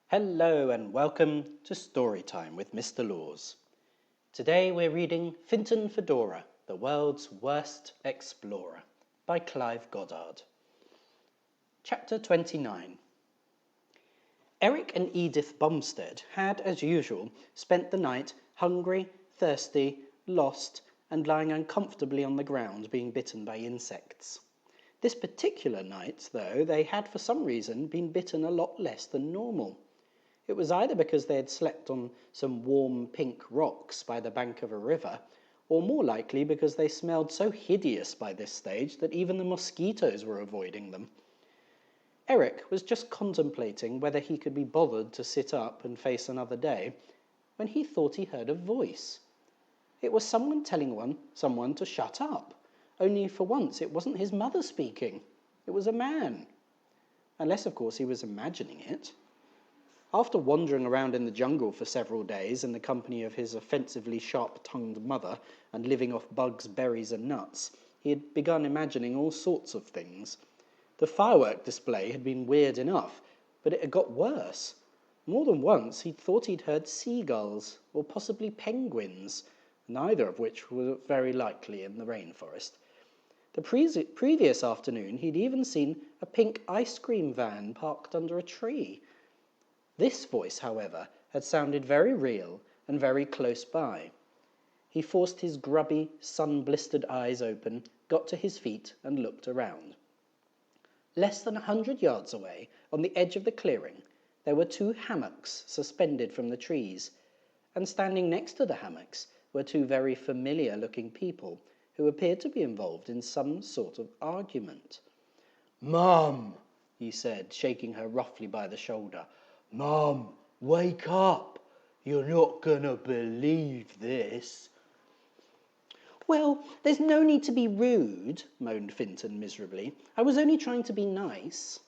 Hello and welcome to Storytime with Mr. Laws. Today we're reading Fintan Fedora, the World's Worst Explorer by Clive Goddard. Chapter 29. Eric and Edith Bumstead had, as usual, spent the night hungry, thirsty, lost, and lying uncomfortably on the ground being bitten by insects. This particular night, though, they had for some reason been bitten a lot less than normal. It was either because they had slept on some warm pink rocks by the bank of a river, or more likely because they smelled so hideous by this stage that even the mosquitoes were avoiding them. Eric was just contemplating whether he could be bothered to sit up and face another day, when he thought he heard a voice. It was someone telling someone to shut up, only for once it wasn't his mother speaking. It was a man. Unless, of course, he was imagining it. After wandering around in the jungle for several days in the company of his offensively sharp-tongued mother and living off bugs, berries and nuts, he had begun imagining all sorts of things. The firework display had been weird enough, but it had got worse. More than once he'd thought he'd heard seagulls, or possibly penguins, neither of which were very likely in the rainforest. The previous afternoon he'd even seen a pink ice cream van parked under a tree. This voice, however, had sounded very real and very close by. He forced his grubby, sun-blistered eyes open, got to his feet and looked around. Less than 100 yards away, on the edge of the clearing, there were 2 hammocks suspended from the trees, and standing next to the hammocks were 2 very familiar-looking people who appeared to be involved in some sort of argument. "Mum," he said, shaking her roughly by the shoulder. "Mum, wake up! You're not gonna believe this." "Well, there's no need to be rude," moaned Fintan miserably. "I was only trying to be nice."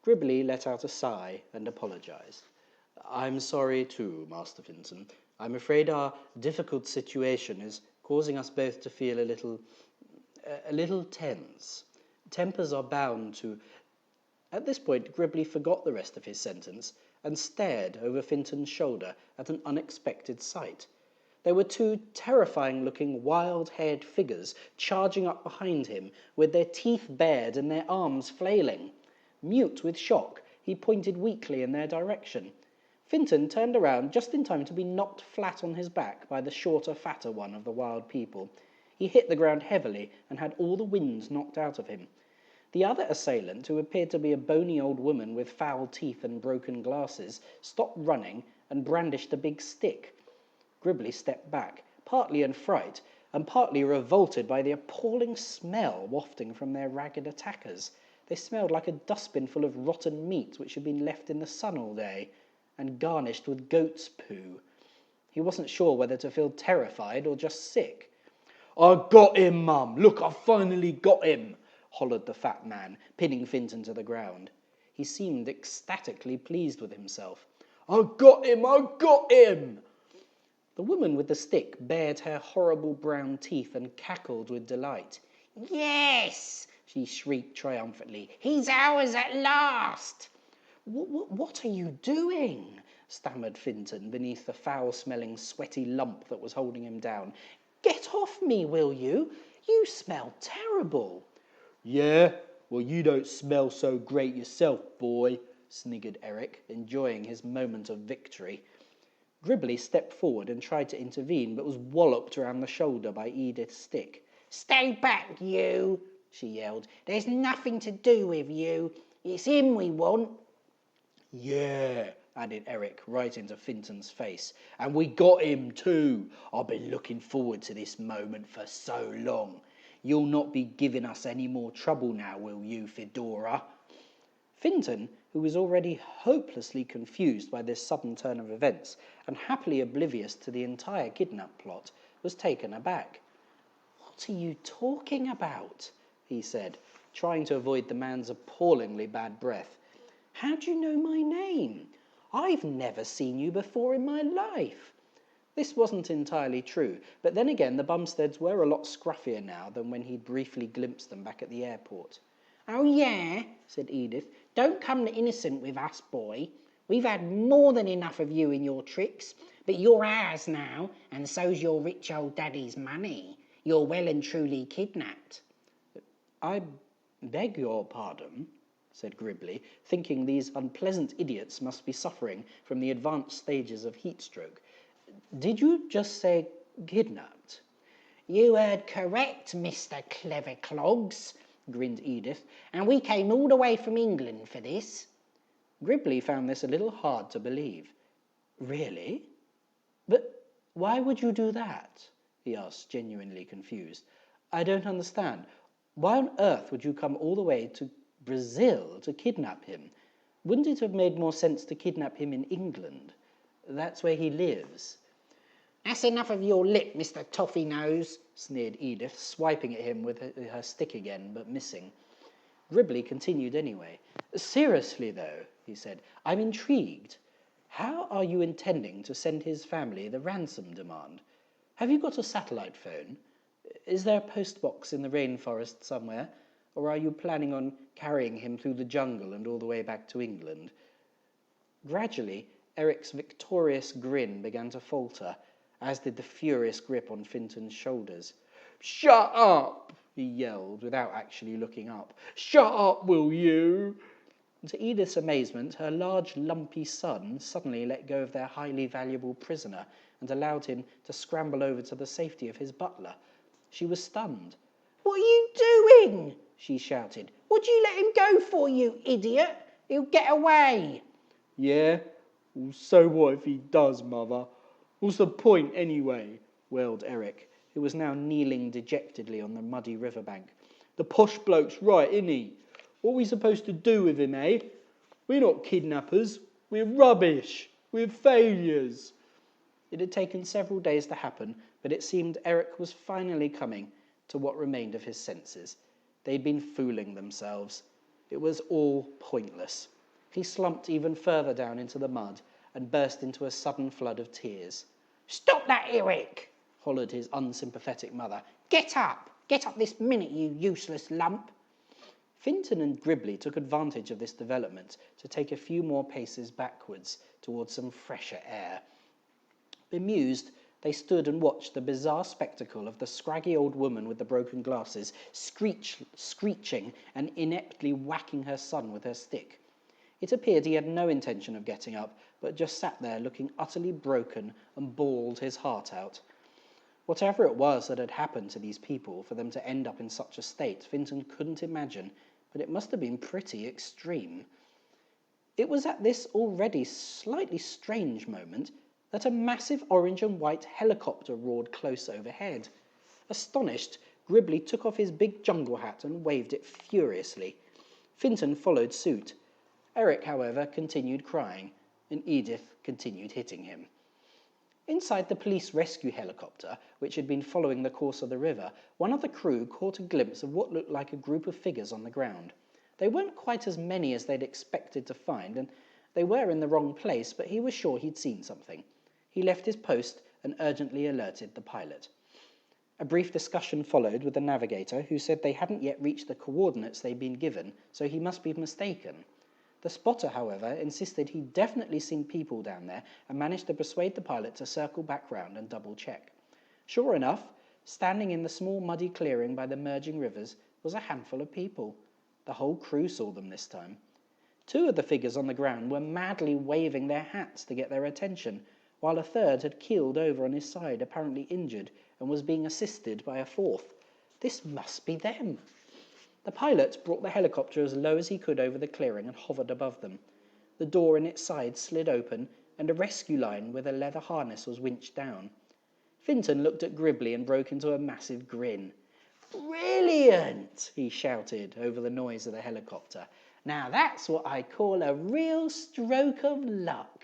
Gribbly let out a sigh and apologised. "I'm sorry too, Master Fintan. I'm afraid our difficult situation is causing us both to feel a little tense. Tempers are bound to—" At this point, Gribbly forgot the rest of his sentence and stared over Fintan's shoulder at an unexpected sight. There were 2 terrifying-looking, wild-haired figures charging up behind him, with their teeth bared and their arms flailing. Mute with shock, he pointed weakly in their direction. Fintan turned around just in time to be knocked flat on his back by the shorter, fatter one of the wild people. He hit the ground heavily and had all the wind knocked out of him. The other assailant, who appeared to be a bony old woman with foul teeth and broken glasses, stopped running and brandished a big stick. Gribbly stepped back, partly in fright and partly revolted by the appalling smell wafting from their ragged attackers. They smelled like a dustbin full of rotten meat which had been left in the sun all day, and garnished with goat's poo. He wasn't sure whether to feel terrified or just sick. "I got him, Mum! Look, I finally got him!" hollered the fat man, pinning Fintan to the ground. He seemed ecstatically pleased with himself. "I got him! I got him!" The woman with the stick bared her horrible brown teeth and cackled with delight. "Yes!" she shrieked triumphantly. "He's ours at last!" What are you doing?" stammered Fintan beneath the foul-smelling, sweaty lump that was holding him down. "Get off me, will you? You smell terrible." "Yeah? Well, you don't smell so great yourself, boy," sniggered Eric, enjoying his moment of victory. Gribbly stepped forward and tried to intervene, but was walloped around the shoulder by Edith's stick. "Stay back, you!" she yelled. "There's nothing to do with you. It's him we want." "Yeah," added Eric, right into Fintan's face. "And we got him too. I've been looking forward to this moment for so long. You'll not be giving us any more trouble now, will you, Fedora?" Fintan, who was already hopelessly confused by this sudden turn of events, and happily oblivious to the entire kidnap plot, was taken aback. "What are you talking about?" he said, trying to avoid the man's appallingly bad breath. "How do you know my name? I've never seen you before in my life." This wasn't entirely true, but then again the Bumsteads were a lot scruffier now than when he'd briefly glimpsed them back at the airport. "Oh, yeah," said Edith. "Don't come the innocent with us, boy." We've had more than enough of you and your tricks, but you're ours now, and so's your rich old daddy's money. You're well and truly kidnapped." "I beg your pardon," said Gribbly, thinking these unpleasant idiots must be suffering from the advanced stages of heat stroke. "Did you just say kidnapped?" "You heard correct, Mr. Clever Clogs," grinned Edith, "and we came all the way from England for this." Gribbly found this a little hard to believe. "Really? But why would you do that?" he asked, genuinely confused. "I don't understand. Why on earth would you come all the way to Brazil to kidnap him? Wouldn't it have made more sense to kidnap him in England? That's where he lives." "That's enough of your lip, Mr. Toffee Nose," sneered Edith, swiping at him with her stick again, but missing. Gribbly continued anyway. "Seriously, though," he said, "I'm intrigued. How are you intending to send his family the ransom demand? Have you got a satellite phone? Is there a post box in the rainforest somewhere? Or are you planning on carrying him through the jungle and all the way back to England?" Gradually, Eric's victorious grin began to falter, as did the furious grip on Fintan's shoulders. "Shut up!" he yelled, without actually looking up. "Shut up, will you?" To Edith's amazement, her large, lumpy son suddenly let go of their highly valuable prisoner and allowed him to scramble over to the safety of his butler. She was stunned. "What are you doing?" she shouted. "What do you let him go for, you idiot? He'll get away." "Yeah? Well, so what if he does, Mother? What's the point, anyway?" wailed Eric, who was now kneeling dejectedly on the muddy riverbank. "The posh bloke's right, isn't he? What are we supposed to do with him, eh? We're not kidnappers. We're rubbish. We're failures." It had taken several days to happen, but it seemed Eric was finally coming to what remained of his senses. They'd been fooling themselves. It was all pointless. He slumped even further down into the mud and burst into a sudden flood of tears. "Stop that, Eric!" hollered his unsympathetic mother. Get up! Get up this minute, you useless lump!" Fintan and Gribbly took advantage of this development to take a few more paces backwards towards some fresher air. Bemused, they stood and watched the bizarre spectacle of the scraggy old woman with the broken glasses screeching and ineptly whacking her son with her stick. It appeared he had no intention of getting up, but just sat there looking utterly broken and bawled his heart out. Whatever it was that had happened to these people for them to end up in such a state, Fintan couldn't imagine, but it must have been pretty extreme. It was at this already slightly strange moment that a massive orange and white helicopter roared close overhead. Astonished, Gribbly took off his big jungle hat and waved it furiously. Fintan followed suit. Eric, however, continued crying, and Edith continued hitting him. Inside the police rescue helicopter, which had been following the course of the river, one of the crew caught a glimpse of what looked like a group of figures on the ground. They weren't quite as many as they'd expected to find, and they were in the wrong place, but he was sure he'd seen something. He left his post and urgently alerted the pilot. A brief discussion followed with the navigator, who said they hadn't yet reached the coordinates they'd been given, so he must be mistaken. The spotter, however, insisted he'd definitely seen people down there and managed to persuade the pilot to circle back round and double-check. Sure enough, standing in the small muddy clearing by the merging rivers was a handful of people. The whole crew saw them this time. Two of the figures on the ground were madly waving their hats to get their attention, while a third had keeled over on his side, apparently injured, and was being assisted by a fourth. This must be them. The pilot brought the helicopter as low as he could over the clearing and hovered above them. The door in its side slid open, and a rescue line with a leather harness was winched down. Fintan looked at Gribbly and broke into a massive grin. "Brilliant!" he shouted over the noise of the helicopter. "Now that's what I call a real stroke of luck."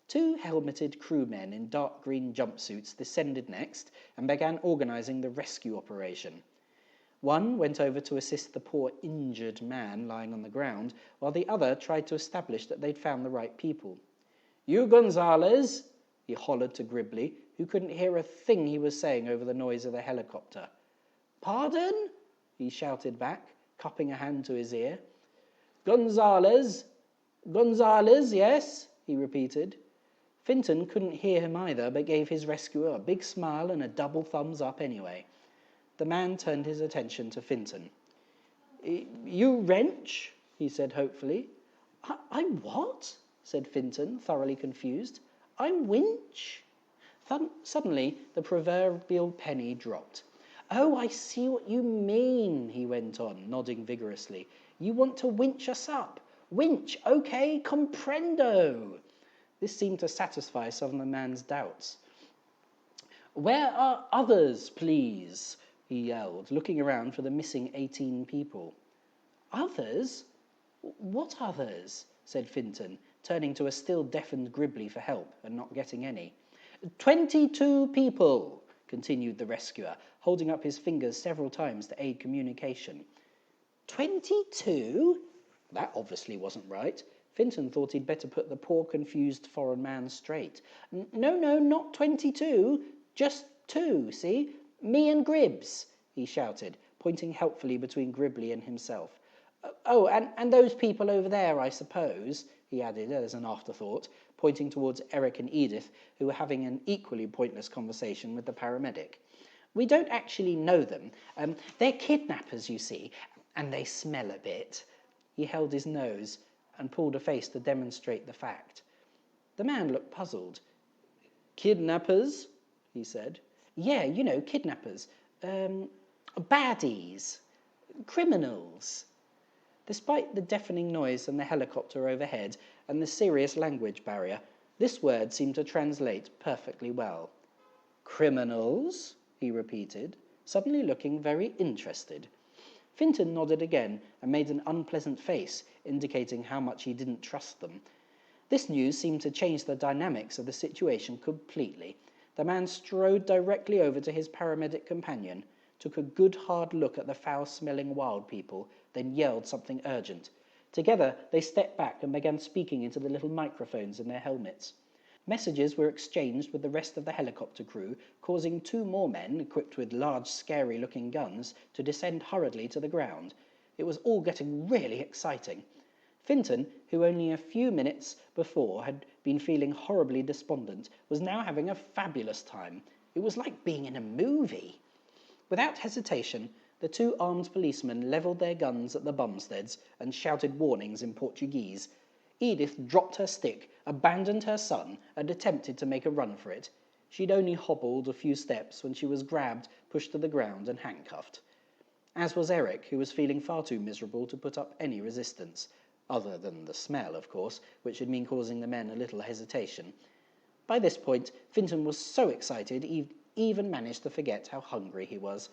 Two helmeted crewmen in dark green jumpsuits descended next and began organising the rescue operation. One went over to assist the poor injured man lying on the ground, while the other tried to establish that they'd found the right people. "You Gonzales!" he hollered to Gribbly, who couldn't hear a thing he was saying over the noise of the helicopter. "Pardon?" he shouted back, cupping a hand to his ear. "Gonzales, Gonzales, yes, he repeated. Fintan couldn't hear him either, but gave his rescuer a big smile and a double thumbs up anyway. The man turned his attention to Fintan. You wrench? He said hopefully. I what? Said Fintan, thoroughly confused. I'm winch? Suddenly, the proverbial penny dropped. Oh, I see what you mean, he went on, nodding vigorously. You want to winch us up. Winch, okay, comprendo. This seemed to satisfy some of the man's doubts. Where are others, please? He yelled, looking around for the missing 18 people. Others? What others? Said Fintan, turning to a still deafened Gribbly for help and not getting any. 22 people, continued the rescuer, holding up his fingers several times to aid communication. 22? That obviously wasn't right. Fintan thought he'd better put the poor confused foreign man straight. No, not 22, just 2, see? Me and Gribbs, he shouted, pointing helpfully between Gribbly and himself. Oh, and those people over there, I suppose, he added as an afterthought, pointing towards Eric and Edith, who were having an equally pointless conversation with the paramedic. We don't actually know them. They're kidnappers, you see, and they smell a bit. He held his nose and pulled a face to demonstrate the fact. The man looked puzzled. Kidnappers? He said. Yeah, you know, kidnappers. Baddies. Criminals. Despite the deafening noise and the helicopter overhead and the serious language barrier, this word seemed to translate perfectly well. Criminals? He repeated, suddenly looking very interested. Fintan nodded again and made an unpleasant face, indicating how much he didn't trust them. This news seemed to change the dynamics of the situation completely. The man strode directly over to his paramedic companion, took a good hard look at the foul-smelling wild people, then yelled something urgent. Together, they stepped back and began speaking into the little microphones in their helmets. Messages were exchanged with the rest of the helicopter crew, causing 2 more men, equipped with large, scary-looking guns, to descend hurriedly to the ground. It was all getting really exciting. Fintan, who only a few minutes before had been feeling horribly despondent, was now having a fabulous time. It was like being in a movie. Without hesitation, the 2 armed policemen levelled their guns at the bumsteads and shouted warnings in Portuguese. Edith dropped her stick, abandoned her son, and attempted to make a run for it. She'd only hobbled a few steps when she was grabbed, pushed to the ground, and handcuffed. As was Eric, who was feeling far too miserable to put up any resistance, other than the smell, of course, which had been causing the men a little hesitation. By this point, Fintan was so excited he even managed to forget how hungry he was.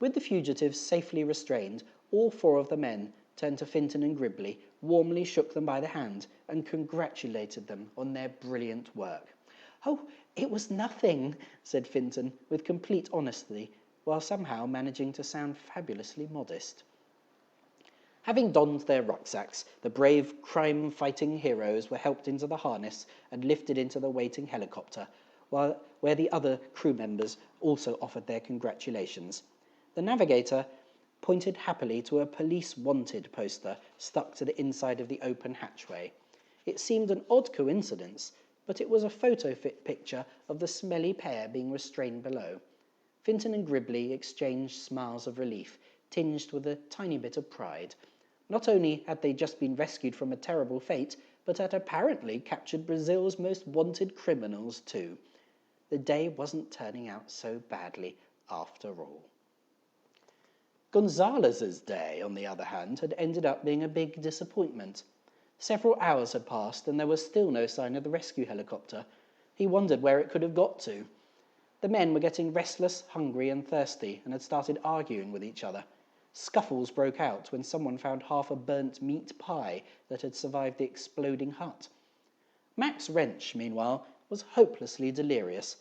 With the fugitives safely restrained, all 4 of the men turned to Fintan and Gribbly, warmly shook them by the hand, and congratulated them on their brilliant work. Oh, it was nothing, said Fintan, with complete honesty, while somehow managing to sound fabulously modest. Having donned their rucksacks, the brave crime-fighting heroes were helped into the harness and lifted into the waiting helicopter, where the other crew members also offered their congratulations. The navigator pointed happily to a police wanted poster stuck to the inside of the open hatchway. It seemed an odd coincidence, but it was a photo-fit picture of the smelly pair being restrained below. Fintan and Gribbly exchanged smiles of relief, tinged with a tiny bit of pride. Not only had they just been rescued from a terrible fate, but had apparently captured Brazil's most wanted criminals too. The day wasn't turning out so badly after all. Gonzales's day, on the other hand, had ended up being a big disappointment. Several hours had passed and there was still no sign of the rescue helicopter. He wondered where it could have got to. The men were getting restless, hungry and thirsty and had started arguing with each other. Scuffles broke out when someone found half a burnt meat pie that had survived the exploding hut. Max Wrench, meanwhile, was hopelessly delirious.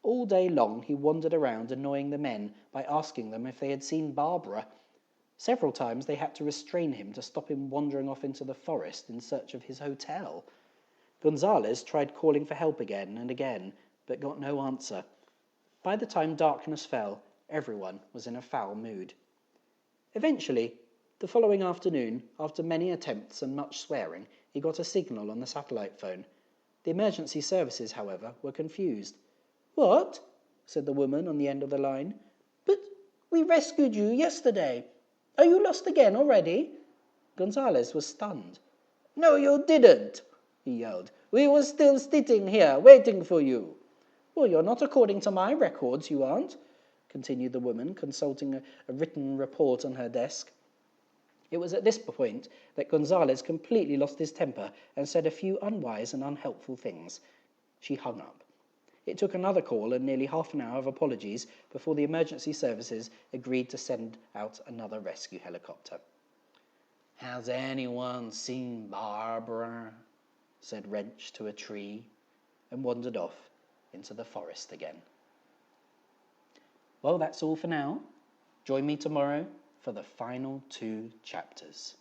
All day long he wandered around annoying the men by asking them if they had seen Barbara. Several times they had to restrain him to stop him wandering off into the forest in search of his hotel. Gonzales tried calling for help again and again, but got no answer. By the time darkness fell, everyone was in a foul mood. Eventually, the following afternoon, after many attempts and much swearing, he got a signal on the satellite phone. The emergency services, however, were confused. "What?" said the woman on the end of the line. "But we rescued you yesterday. Are you lost again already?" Gonzales was stunned. "No, you didn't," he yelled. "We were still sitting here waiting for you." "Well, you're not according to my records, you aren't," continued the woman, consulting a written report on her desk. It was at this point that Gonzales completely lost his temper and said a few unwise and unhelpful things. She hung up. It took another call and nearly half an hour of apologies before the emergency services agreed to send out another rescue helicopter. "Has anyone seen Barbara?" said Wrench to a tree, and wandered off into the forest again. Well, that's all for now. Join me tomorrow for the final 2 chapters.